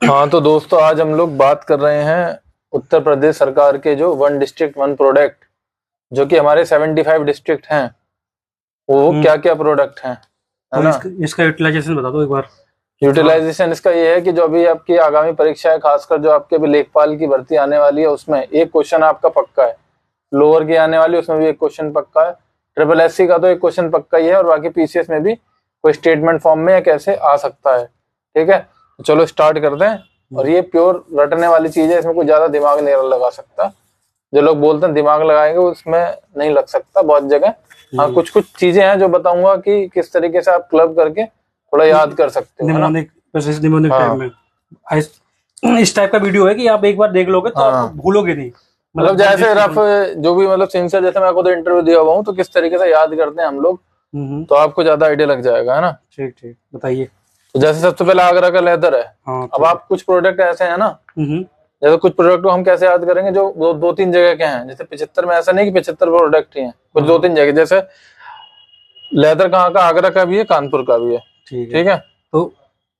हाँ तो दोस्तों, आज हम लोग बात कर रहे हैं उत्तर प्रदेश सरकार के जो वन डिस्ट्रिक्ट वन प्रोडक्ट, जो कि हमारे 75 डिस्ट्रिक्ट हैं, वो क्या क्या प्रोडक्ट हैं, है तो ना। इसका यूटिलाइजेशन बता दो एक बार। यूटिलाइजेशन इसका ये है कि जो अभी आपकी आगामी परीक्षा है, खासकर जो आपके अभी लेखपाल की भर्ती आने वाली है, उसमें एक क्वेश्चन आपका पक्का है। लोअर की आने वाली, उसमें भी एक क्वेश्चन पक्का है। ट्रिपल एससी का तो एक क्वेश्चन पक्का ही है, और बाकी पीसीएस में भी कोई स्टेटमेंट फॉर्म में या कैसे आ सकता है। ठीक है, तो चलो स्टार्ट करते हैं। और ये प्योर रटने वाली चीज है, इसमें कोई ज्यादा दिमाग नहीं लगा सकता। जो लोग बोलते हैं दिमाग लगाएंगे, उसमें नहीं लग सकता बहुत जगह। हाँ, कुछ कुछ चीजें हैं जो बताऊंगा कि किस तरीके से आप क्लब करके थोड़ा याद कर सकते हो, है ना। निमोनिक टाइप में इस टाइप का वीडियो है कि आप एक बार देख लोगे तो आप भूलोगे नहीं। मतलब जैसे रफ जो भी, मतलब सिंसियर, जैसे मैं खुद इंटरव्यू दिया हुआ हूँ, तो किस तरीके से याद करते हैं हम लोग, तो आपको ज्यादा आइडिया लग जाएगा, है ना। ठीक ठीक, बताइए। तो जैसे सबसे पहले आगरा का लेदर है। हाँ, अब आप कुछ प्रोडक्ट ऐसे हैं ना, जैसे कुछ प्रोडक्ट को हम कैसे याद करेंगे जो दो तीन जगह के हैं। जैसे 75 में ऐसा नहीं कि 75 प्रोडक्ट ही हैं, कुछ दो तीन जगह। जैसे लेदर कहाँ का, आगरा का भी है, कानपुर का भी है। ठीक है, तो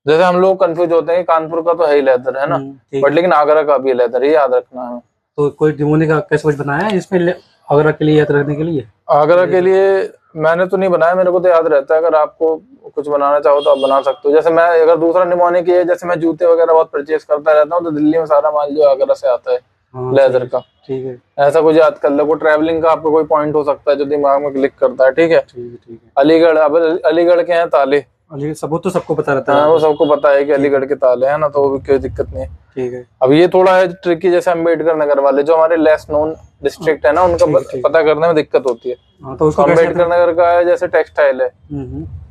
जैसे हम लोग कंफ्यूज होते हैं कि कानपुर का तो है ही लेदर, है ना, बट लेकिन आगरा का भी लेदर, ये याद रखना है। तो कोई निमोनिक का कैसे कुछ बनाया है इसमें आगरा के लिए याद रखने के लिए? आगरा के लिए मैंने तो नहीं बनाया, मेरे को तो याद रहता है। अगर आपको कुछ बनाना चाहो तो आप बना सकते हो। जैसे मैं, अगर दूसरा निमोनिक है, जैसे मैं जूते वगैरह बहुत परचेज करता रहता हूँ, तो दिल्ली में सारा माल जो आगरा से आता है, लेदर का। ठीक है, ऐसा कुछ याद कर लो। ट्रैवलिंग का आपको कोई पॉइंट हो सकता है जो दिमाग में क्लिक करता है। ठीक है, ठीक है। अलीगढ़, अब अलीगढ़ के हैं ताले, सबूत तो सबको पता रहता है। हाँ, वो सबको पता है कि अलीगढ़ के ताले हैं ना, तो वो भी कोई दिक्कत नहीं है। ठीक है, अब ये थोड़ा है ट्रिकी, जैसे अम्बेडकर नगर वाले जो हमारे लेस नोन डिस्ट्रिक्ट है ना, उनका पता करने में दिक्कत होती है। तो उसको अम्बेडकर नगर का है, जैसे टेक्सटाइल है,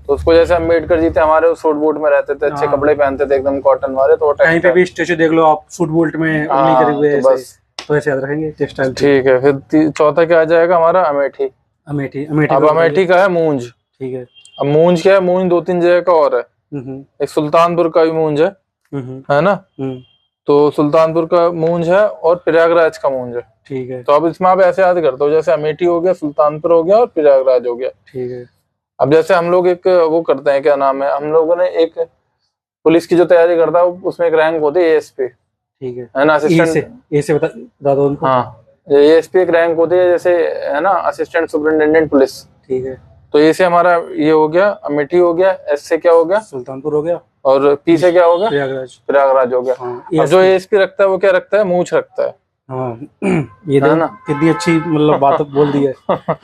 तो उसको जैसे अम्बेडकर जी थे हमारे, सूट बूट में रहते थे, अच्छे कपड़े पहनते थे, एकदम कॉटन वाले, तो कहीं पे भी स्टेचू देख लो आप, सूट बूट में उंगली करे हुए, बस तो ऐसे याद रखेंगे टेक्सटाइल। ठीक है, फिर चौथा क्या आ जाएगा हमारा, अमेठी। अमेठी अब अमेठी का है मूंज। ठीक है, अब मूंज क्या है, मूंज दो तीन जगह का और है। एक सुल्तानपुर का भी मूंज है ना। तो सुल्तानपुर का मूंज है और प्रयागराज का मूंज है। ठीक है, तो अब इसमें आप ऐसे याद करते हो, जैसे अमेठी हो गया, सुल्तानपुर हो गया और प्रयागराज हो गया। ठीक है। अब जैसे हम लोग एक वो करते हैं, क्या नाम है, हम लोगों ने एक पुलिस की जो तैयारी करता है, उसमें एक रैंक होती है एएसपी। ठीक है ना, असिस्टेंट। ए से बता दो उनको। हाँ, एएसपी एक रैंक होती है, जैसे, है ना, असिस्टेंट सुपरिटेंडेंट पुलिस। ठीक है, तो ए से हमारा ये हो गया, अमेठी हो गया। एस से क्या हो गया, सुल्तानपुर हो गया। और पी से क्या हो गया, प्रयागराज हो गया। अब जो एएसपी रखता है वो क्या रखता है, मूंछ रखता है। ये है ना, कितनी अच्छी मतलब बात बोल दी है।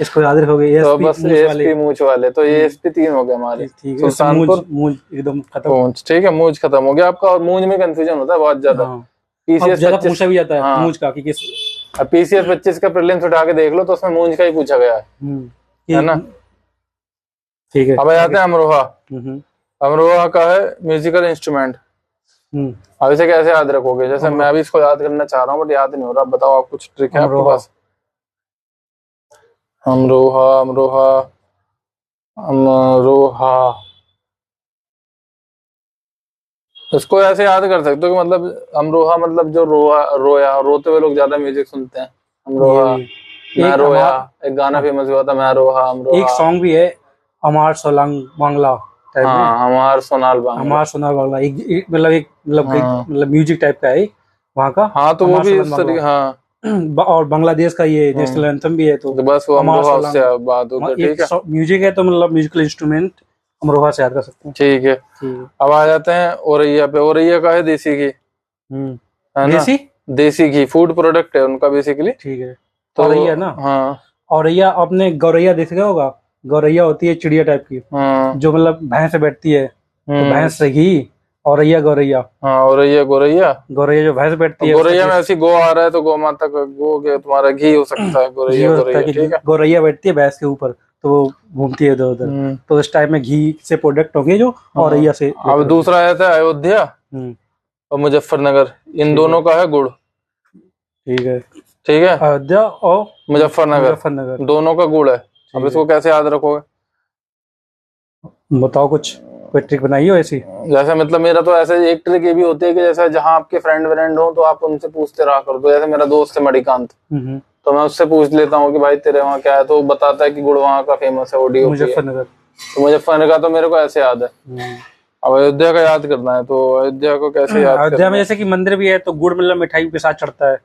इसको याद रखोगे, तो बस एएसपी मूंछ वाले, तो एएसपी तीन हो गए हमारे। सुल्तानपुर मूंछ एकदम खत्म। मूंछ, ठीक है, मूंछ खत्म हो गया आपका। और मूंछ में कंफ्यूजन होता है बहुत ज्यादा। पीसीएस ज्यादा पूछा भी जाता है मूंछ का, कि किस। अब पीसीएस 25 का प्रीलिम्स उठा के देख लो, तो उसमें मूंछ का ही पूछा गया है ना। ठीक है, अब आते हैं अमरोहा। अमरोहा का है म्यूजिकल इंस्ट्रूमेंट। अब इसे कैसे याद रखोगे, जैसे मैं भी इसको याद करना चाह रहा हूँ, बट याद नहीं हो रहा। बताओ, आप कुछ ट्रिक है आपके पास। अमरोहा, अमरोहा, अमरोहा, इसको ऐसे याद कर सकते हो कि मतलब अमरोहा मतलब जो रोया, रोते हुए लोग ज्यादा म्यूजिक सुनते हैं। अमरोहा, मैं रोया, एक गाना फेमस हुआ था, मैं रोहा अमरोहा। एक सॉन्ग भी है, अमार सोलांग बांग्ला टाइप में। हमार सोनाल बांग्ला, हमार सोनाल बांग्ला, एक मतलब म्यूजिक टाइप का है वहाँ का। हाँ, तो वो भी इस तरीके, हाँ। और बांग्लादेश का ये नेशनल एंथम भी है। तो बस वो अमरोहा से बात होती है। ठीक है, म्यूजिक है तो मतलब म्यूजिकल इंस्ट्रूमेंट अमरोहा से याद कर सकते हैं। ठीक है, अब आ जाते हैं औरैया पे। औरैया का है देसी घी, है ना। देसी घी फूड प्रोडक्ट है उनका बेसिकली। ठीक है, तो औरैया ना। हाँ, औरैया आपने गौरैया देखा होगा। गौरैया होती है चिड़िया टाइप की, जो मतलब भैंस से बैठती है, तो भैंस से घी। औरैया गौरैया, हाँ, औरैया गौरैया। गौरैया जो भैंस बैठती है, गौरैया में ऐसी गो आ रहा है, तो गौ माता का गो के तुम्हारा घी हो सकता है। गौरैया गौरैया, गौरैया बैठती है भैंस के ऊपर, तो वो घूमती है इधर उधर। तो इस टाइप में घी से प्रोडक्ट होंगे जो औरैया से। अब दूसरा आता है अयोध्या और मुजफ्फरनगर, इन दोनों का है गुड़। ठीक है, ठीक है, अयोध्या और मुजफ्फरनगर दोनों का गुड़ है। अब इसको कैसे याद रखोगे, बताओ, कुछ कोई ट्रिक बनाई हो ऐसी। जैसे मतलब मेरा तो ऐसे एक ट्रिक ये भी होती है कि जैसे जहाँ आपके फ्रेंड हो, तो आप उनसे पूछते रहा करो। तो जैसे मेरा दोस्त है मणिकांत, तो मैं उससे पूछ लेता हूँ कि भाई तेरे वहाँ क्या है, तो बताता है कि गुड़ वहाँ का फेमस है, ओडी मुजफ्फरनगर। तो मुजफ्फरनगर का तो मेरे को ऐसे याद है। अब अयोध्या का याद करना है तो अयोध्या को कैसे याद अयोध्या में जैसे कि मंदिर भी है तो गुड़ मतलब मिठाई के साथ चढ़ता है,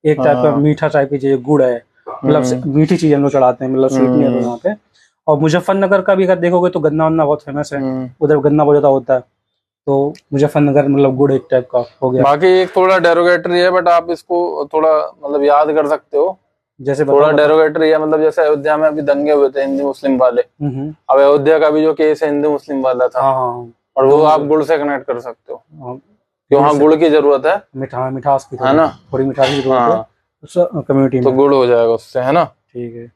एक टाइप का मीठा टाइप की चीज गुड़ है, मतलब मीठी चीज हम लोग चढ़ाते हैं, मतलब स्वीट नहीं है वहाँ पे। और मुजफ्फरनगर का भी अगर देखोगे तो गन्ना वन्ना बहुत फेमस है, उधर गन्ना बहुत ज्यादा होता है, तो मुजफ्फरनगर मतलब गुड़ एक टाइप का हो गया। बाकी एक थोड़ा डेरोगेटरी है बट आप इसको थोड़ा मतलब याद कर सकते हो, जैसे थोड़ा डेरोगेटरी है, मतलब जैसे अयोध्या में अभी दंगे हुए थे हिंदू मुस्लिम वाले, अब अयोध्या का भी जो केस है हिंदू मुस्लिम वाला था, और वो आप गुड़ से कनेक्ट कर सकते हो, कि वहाँ गुड़ की जरूरत है, मिठास की, है ना, थोड़ी मिठास की जरूरत है कम्युनिटी में, तो गुड़ हो जाएगा उससे, है ना। ठीक है।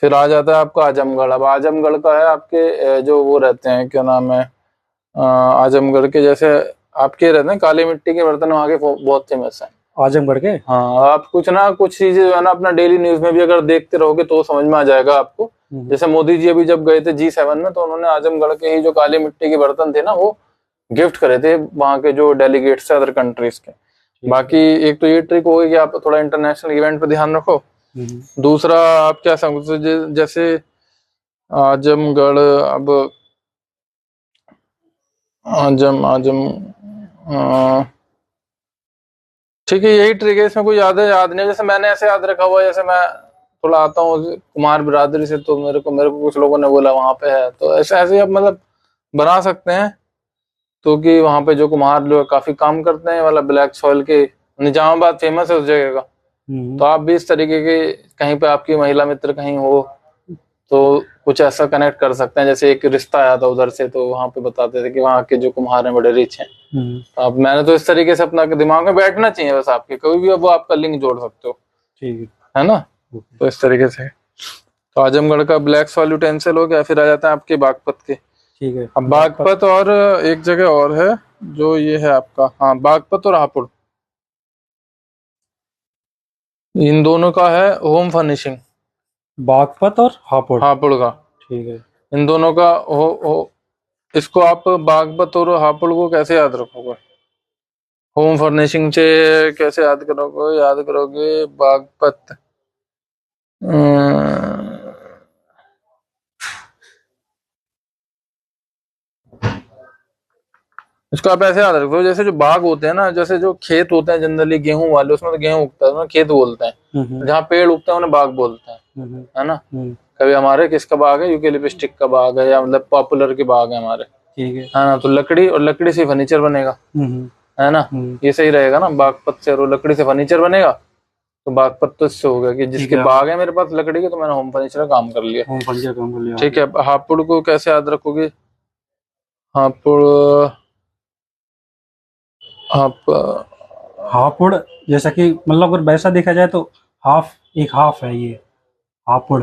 फिर आ जाता है आपका आजमगढ़। अब आजमगढ़ का है आपके जो वो रहते हैं, क्या नाम है, आजमगढ़ के जैसे आपके रहते हैं काली मिट्टी के बर्तन वहाँ के बहुत फेमस है आजमगढ़ के। हाँ, आप कुछ ना कुछ चीजें जो है ना अपना डेली न्यूज में भी अगर देखते रहोगे तो समझ में आ जाएगा आपको। जैसे मोदी जी अभी जब गए थे G7 में, तो उन्होंने आजमगढ़ के ही जो काली मिट्टी के बर्तन थे ना वो गिफ्ट करे थे वहाँ के जो डेलीगेट्स थे अदर कंट्रीज के। बाकी एक तो ये ट्रिक होगी कि आप थोड़ा इंटरनेशनल इवेंट पे ध्यान रखो। दूसरा आप क्या समझते, जैसे आजमगढ़, अब आजम ठीक है, यही ट्रिक है, इसमें कोई याद नहीं, जैसे मैंने ऐसे याद रखा हुआ है, जैसे मैं थोड़ा आता हूँ कुमार बिरादरी से, तो मेरे को कुछ लोगों ने बोला वहां पे है, तो ऐसे ऐसे आप मतलब बना सकते हैं, तो कि वहां पे जो कुम्हार लोग काफी काम करते हैं, मतलब ब्लैक सॉइल के, निजामाबाद फेमस है उस जगह का, तो आप भी इस तरीके के कहीं पे आपकी महिला मित्र कहीं हो तो कुछ ऐसा कनेक्ट कर सकते हैं। जैसे एक रिश्ता आया था उधर से, तो वहां पे बताते थे कि वहाँ के जो कुम्हार हैं बड़े रिच हैं, तो अब मैंने तो इस तरीके से अपना दिमाग में बैठना चाहिए बस आपके, कभी भी अब वो आपका लिंक जोड़ सकते हो, ठीक है ना। तो इस तरीके से तो आजमगढ़ का ब्लैक सॉइल यूटेंसिल हो गया। फिर आ जाता है आपके बागपत के। ठीक है, अब बागपत और एक जगह और है जो ये है आपका, हाँ, बागपत और हापुड़, इन दोनों का है होम फर्निशिंग, बागपत और हापुड़ का, ठीक है। इन दोनों का इसको आप बागपत और हापुड़ को कैसे याद रखोगे, होम फर्निशिंग से कैसे याद करोगे बागपत, इसको आप ऐसे याद रखो, जैसे जो बाग होते हैं ना, जैसे जो खेत होते हैं जनरली गेहूं वाले, उसमें तो गेहूं उगता है, उसमें खेत बोलते हैं, जहाँ पेड़ उगते हैं उन्हें बाग बोलते हैं, है ना। कभी हमारे किसका बाग है, यूकेलिप्टिक का बाग है, या मतलब पॉपुलर के बाग है हमारे, ठीक है ना, तो लकड़ी, और लकड़ी से फर्नीचर बनेगा, है ना, ये सही रहेगा ना, बागपत से, और लकड़ी से फर्नीचर बनेगा, तो बागपत तो इससे हो गया कि जिसके बाग है मेरे पास लकड़ी के, तो मैंने होम फर्नीचर का काम कर लिया, ठीक है। हापुड़ को कैसे याद रखोगे, हापुड़, हापुड़ जैसा कि मतलब अगर वैसा देखा जाए तो हाफ है ये हापुड़,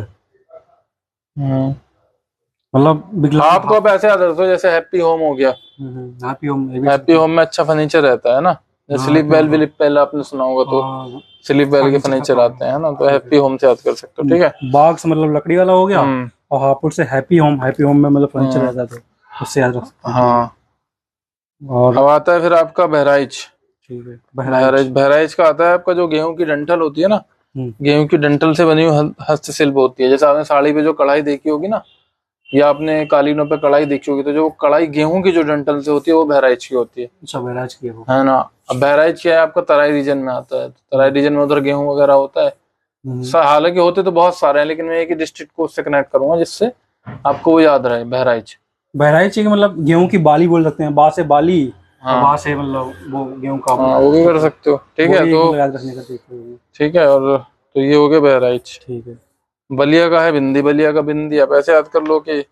मतलब आपको आप ऐसे याद रखो, जैसे हैप्पी होम हो गया, हैप्पी होम में अच्छा फर्नीचर रहता है ना, स्लीप वेल विलिप वेल आपने सुना होगा, तो स्लीप वेल के फर्नीचर आते हैं ना, तो हैप्पी होम से याद कर सकते हो, ठीक है। बाग से मतलब लकड़ी वाला हो गया, और हापुड़ से हैप्पी होम में मतलब फर्नीचर रहता है, तो उससे याद रख सकते हैं। हाँ, और अब आता है फिर आपका बहराइच, ठीक है। बहराइच का आता है आपका जो गेहूं की डंठल होती है ना, गेहूं की डंठल से बनी हुई हस्तशिल्प होती है, जैसे आपने साड़ी पे जो कढ़ाई देखी होगी ना, या आपने कालीनों पे कढ़ाई देखी होगी, तो जो कढ़ाई गेहूं की जो डंठल से होती है वो बहराइच की होती है। अच्छा, बहराइच की है ना। अब बहराइच क्या है आपका, तराई रीजन में आता है, तो तराई रीजन में उधर गेहूं वगैरह होता है, हालांकि होते तो बहुत सारे हैं, लेकिन मैं एक ही डिस्ट्रिक्ट को उससे कनेक्ट करूंगा जिससे आपको वो याद रहे, बहराइच। बहराइच की मतलब गेहूं की बाली बोल सकते हैं, बा से बाली, हाँ, से मतलब वो गेहूं का, हाँ, वो भी कर सकते हो, ठीक है। तो याद रखने का ठीक है, और तो ये हो गया बहराइच, ठीक है। बलिया का है बिंदी, बलिया का बिंदी, आप ऐसे याद कर लो कि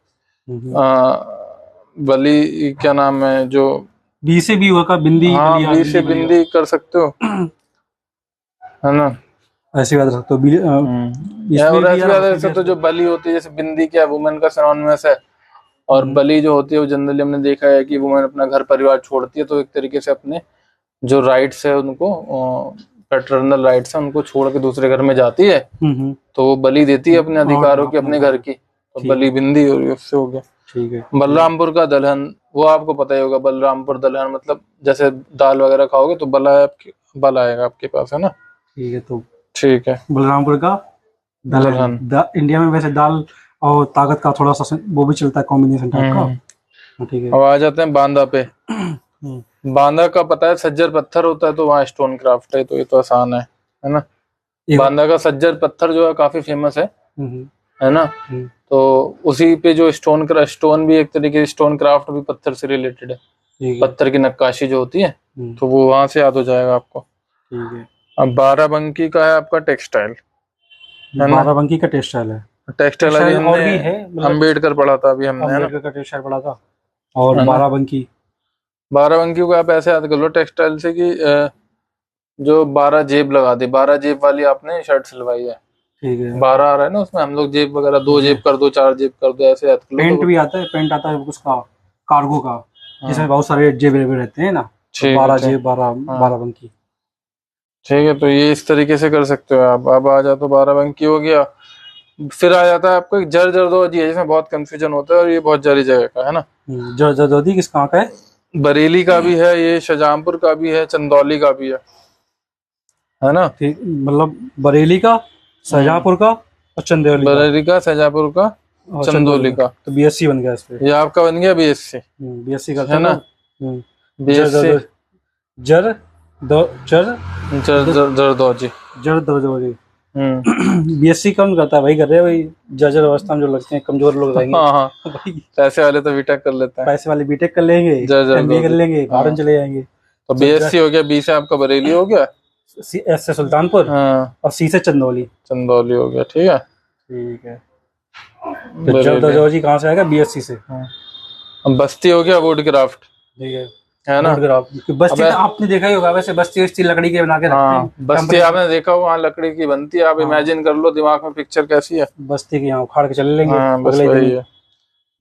बली, क्या नाम है, जो बी से भी होगा बिंदी, हाँ, बी से बिंदी कर सकते हो, है ना, ऐसे याद रख सकते हो। तो जो बली होती है, जैसे बिंदी क्या वुमेन का सिनोनिमस है, और बली जो होती है वो जनरली हमने देखा है कि वुमेन अपना घर परिवार छोड़ती है, तो एक तरीके से अपने जो राइट्स है उनको, पैटर्नल राइट्स है उनको छोड़ के दूसरे घर में जाती है, तो वो बली देती है अपने अधिकारों की, अपने घर की, तो बली बिंदी, और उससे हो गया, ठीक है। बलरामपुर का दलहन, वो आपको पता ही होगा, बलरामपुर दलहन मतलब जैसे दाल वगैरह खाओगे तो बल आएगा आपके पास, है ना, ठीक है। तो ठीक है, बलरामपुर का दलहन। इंडिया में वैसे दाल और ताकत का थोड़ा सा वो भी चलता है, कॉम्बिनेशन टाइप का। ठीक है। अब आ जाते हैं बांदा पे। बांदा का पता है सज्जर पत्थर होता है, तो वहाँ स्टोन क्राफ्ट है, तो ये तो आसान है ना। बांदा का सज्जर पत्थर जो है काफी फेमस है ना। तो उसी पे जो स्टोन भी एक तरीके से स्टोन क्राफ्ट भी पत्थर से रिलेटेड है। पत्थर की नक्काशी जो होती है तो वो वहां से याद हो जाएगा आपको। ठीक है। अब बाराबंकी का है आपका टेक्सटाइल, है ना। बाराबंकी का टेक्सटाइल है। टेक्सटाइल अभी और भी हमने है, अम्बेडकर पढ़ा था अभी हमने, है ना। अम्बेडकर का टेक्सटाइल पढ़ा था। और बाराबंकी को आप ऐसे याद कर लो टेक्सटाइल से कि जो 12 जेब लगा दे, 12 जेब वाली आपने शर्ट सिलवाई है। ठीक है। 12 आ रहा है ना उसमें, हम लोग जेब वगैरह 2 जेब कर दो, 4 जेब कर दो, ऐसे याद कर लो। पेंट भी आता है, पेंट आता है उसका कार्गो का, जिसमें बहुत सारे जेब रहते हैं ना। 12 जेब, 12 ठीक है, तो ये इस तरीके से कर सकते हो आप। अब आ जाओ तो बाराबंकी हो गया। फिर आ जाता है आपको एक जरदोजी है, जिसमें बहुत कंफ्यूजन होता है, और ये बहुत जारी जगह का है ना। जरदोजी किस कहाँ का है? बरेली का भी है, ये शाहजहांपुर का भी है, चंदौली का भी है ना। ठीक, मतलब बरेली का, शाहजहांपुर का और चंदौली का। बरेली का, शाहजहांपुर का, चंदौली का। तो बीएससी बन गया इस पे। ये आपका बन गया बीएससी। बीएससी का है ना। बीएससी जरदोजी बीएससी कौन करता है? वही कर रहे हैं, वही जर्जर अवस्था में जो लगते हैं, कमजोर लोग रहेंगे। हाँ पैसे वाले तो बीटेक कर लेते हैं। पैसे वाले बीटेक कर लेंगे, एमबीए कर लेंगे, भारत चले जाएंगे। तो बीएससी हो गया, बी से आपका बरेली हो गया, एस से सुल्तानपुर, और सी से चंदौली हो गया। ठीक है। ठीक है। तो जरदोजी कहाँ से आएगा? बीएससी से। बस्ती हो गया वुड क्राफ्ट। ठीक है ना। बस्ती तो आपने देखा ही होगा, वैसे बस्ती लकड़ी के बना के रखते हैं। बस्ती आपने देखा हो, वहाँ लकड़ी की बनती है। आप इमेजिन कर लो दिमाग में पिक्चर कैसी है। बस्ती की यहाँ उखाड़ के चले लेंगे। बस वही है।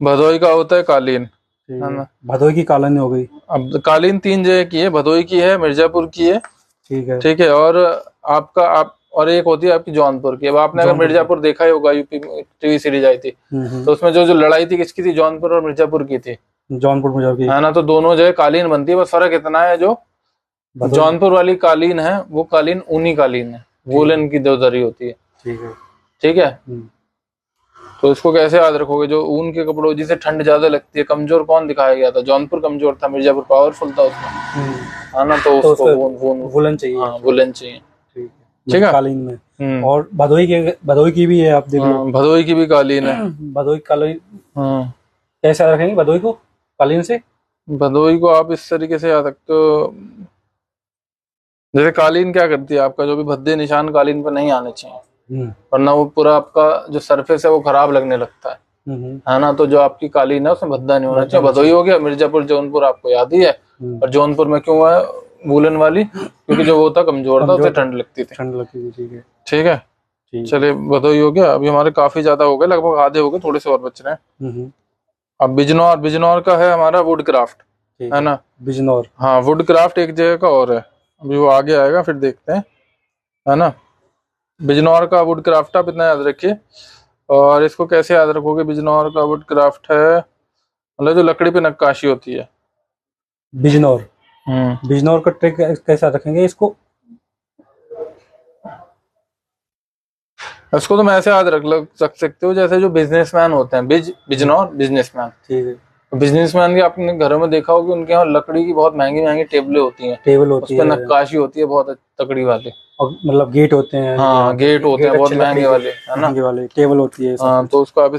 भदोई का होता है कालीन, है ना। भदोई की कालीन हो गई। अब कालीन 3 जगह की है, भदोई की है, मिर्जापुर की है। ठीक है। और और एक होती है आपकी जौनपुर की। अब आपने अगर मिर्जापुर देखा ही होगा, यूपी में टीवी सीरीज आई थी, तो उसमें जो लड़ाई थी किसकी थी? जौनपुर और मिर्जापुर की थी। जौनपुर मिर्जापुर की, है ना। तो दोनों जगह कालीन बनती है, बस फर्क इतना है जो जौनपुर वाली कालीन है वो कालीन ऊनी कालीन है, वूलन की दरी होती है। ठीक है। तो इसको कैसे याद रखोगे? जो ऊन के कपड़ों जिसे ठंड ज्यादा लगती है, कमजोर कौन दिखाया गया था? जौनपुर कमजोर था, मिर्जापुर पावरफुल था उसमें, है ना। तो उसको वूलन चाहिए। वूलन चाहिए। ठीक है। कालीन में। और भदोई की भी है, आप देख लो। भदोई की भी कालीन है। भदोई कालीन कैसे याद रखेंगे? भदोई को कालीन से, भदोई को आप इस तरीके से याद रखते हो, जैसे कालीन क्या करती है, आपका जो भी भद्दे निशान कालीन पर नहीं आने चाहिए, वरना वो पूरा आपका जो सरफेस है वो खराब लगने लगता है ना। तो जो आपकी कालीन है उसमें भद्दा नहीं होना चाहिए। भदोई हो गया। मिर्जापुर जौनपुर आपको याद ही है। और जौनपुर में क्यों है वूलन वाली? क्योंकि जो वो था कमजोर था, उसे ठंड लगती थी। ठीक है। चलिए, भदोई हो गया। अभी हमारे काफी ज्यादा हो गए, लगभग आधे हो गए, थोड़े से और बच रहे हैं। अब बिजनौर का है हमारा वुड क्राफ्ट, है ना। बिजनौर, हाँ, वुड क्राफ्ट एक जगह का और है, अभी वो आगे आएगा फिर देखते हैं, है ना। बिजनौर का वुड क्राफ्ट आप इतना याद रखिए। और इसको कैसे याद रखोगे? बिजनौर का वुड क्राफ्ट है मतलब जो लकड़ी पे नक्काशी होती है। बिजनौर का ट्रिक कैसा रखेंगे इसको? इसको तो मैं ऐसे याद रख सकते हो, जैसे जो बिजनेसमैन होते हैं, बिजनौर बिजनेसमैन। ठीक है। बिजनेसमैन के आपने घरों में देखा होगा, उनके यहाँ लकड़ी की बहुत महंगी महंगी टेबलें होती हैं, उस पर नक्काशी होती है बहुत तकड़ी वाली, और मतलब गेट होते हैं। हाँ, गेट होते हैं बहुत महंगे वाले, है ना, टेबल होती है। हाँ, तो उसको आप